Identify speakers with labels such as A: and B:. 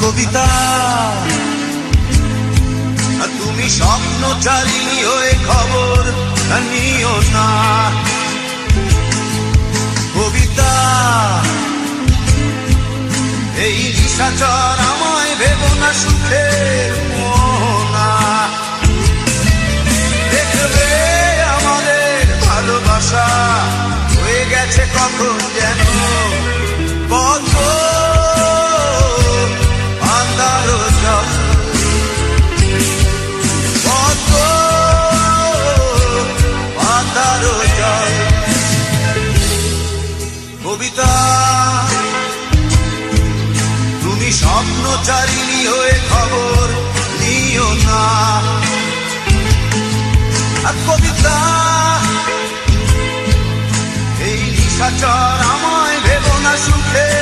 A: কবিতা, তুমি স্বপ্নচারিণী হয়ে খবর নিও না। কবিতা, এই নিশাচর আমায় ভেবো না সুখের মোহনা। দেখবে আমাদের ভালোবাসা হয়ে গেছে কখন যেন কত আন্ধার জল, কত আন্ধার জল। কবিতা, তুমি স্বপ্নচারিণী হয়ে খবর নিও না। আর কবিতা, এই নিশাচর আমায় ভেবো না সুখে